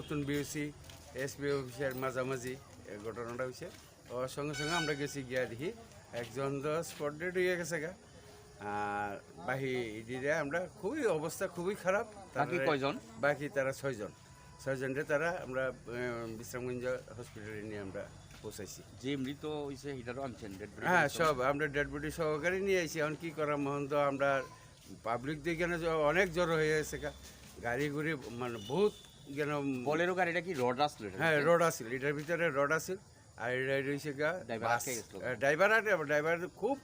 নতুন BOC SP অফিসের মাঝামাঝি এই ঘটনাটা হয়েছে। ওর সঙ্গে সঙ্গে আমরা গেছি গিয়া দেখি একজন তো স্পট ডেড হয়ে গেছে গা, আর বাকি দিদি আমরা খুবই অবস্থা খুবই খারাপ। বাকি কয়জন? বাকি তারা ছয়জনরে তারা আমরা বিশ্রামগঞ্জ হসপিটালে নিয়ে আমরা পৌঁছাইছি। যে মৃত হয়েছে এটারও আনছেন? হ্যাঁ, সব আমরা ডেড বডি সহকারে নিয়ে আইছি। এখন কি করা মহন তো আমরা পাবলিক দিয়ে কেন অনেক জ্বর হয়ে গেছে গাড়ি গুড়ি মানে বহুত কেন। বলেরো গাড়িটা কি রড আসলো? হ্যাঁ, রড আসছিল, এটার ভিতরে রড আসছিল। আর এটা রয়েছে গা ড্রাইভার খুব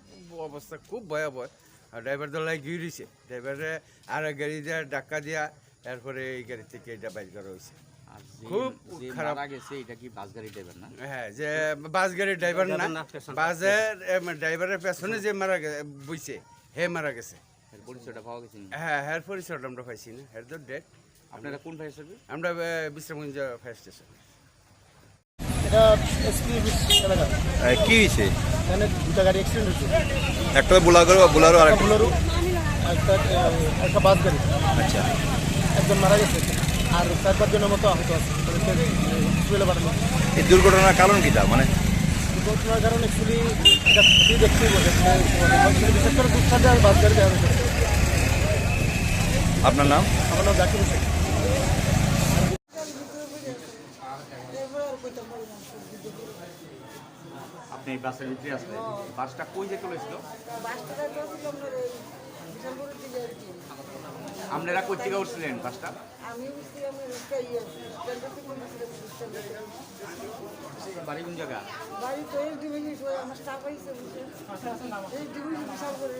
অবস্থা খুব ভয়াবহ। আর ড্রাইভার দোলায় গিয়ে রয়েছে, ড্রাইভারে আর গাড়ি দিয়ে ধাক্কা দিয়া এরপরে এই গাড়ি থেকে এটা বাইর করা হয়েছে। খুব খারাপ গেছে। এটা কি বাস গাড়ি ড্রাইভার না? হ্যাঁ, যে বাস গাড়ির ড্রাইভার না, বাসের ড্রাইভারের পেছনে যে মারা বইছে হে মারা গেছে। পরিচয়টা পাওয়া গেছে? হ্যাঁ, হ্যাঁ, পরিচয়টা আমরা পাইছি না, হের তো ডেট। আপনারা কোন ফায়ার সার্ভিস? আমরা বিশ্রামগঞ্জ ফায়ার স্টেশন। এটা এসপি এলাকা। কি হয়েছে? এখানে দুটা গাড়ি অ্যাক্সিডেন্ট হয়েছে। একটা বোলারো আর একটা বোলেরো, একটা বাস গাড়ি। আচ্ছা, একজন মারা গেছে আর 4-5 জনের মতো আহত আছে। হসপিটালে পাঠানো। এই দুর্ঘটনার কারণ কি? মানে দুর্ঘটনার কারণ অ্যাকচুয়ালি এটা কি দেখতেই বলে বিশেষ করে দুঃখাতে আর বাস গাড়ি দেওয়া হয়েছে। আপনার নাম? আমার নাম জাকির হোসেন। আপনি বাসের ভিতরে আসলেন, বাসটা কই যে চলেছিল? আপনারা কই থেকে উঠছিলেন বাসটা? বাড়ি কোন জায়গা? বাড়ি তো এই ডিভিশন আমার স্টাফ আইছে বুঝছেন, এই ডিভিশন বিশাল করে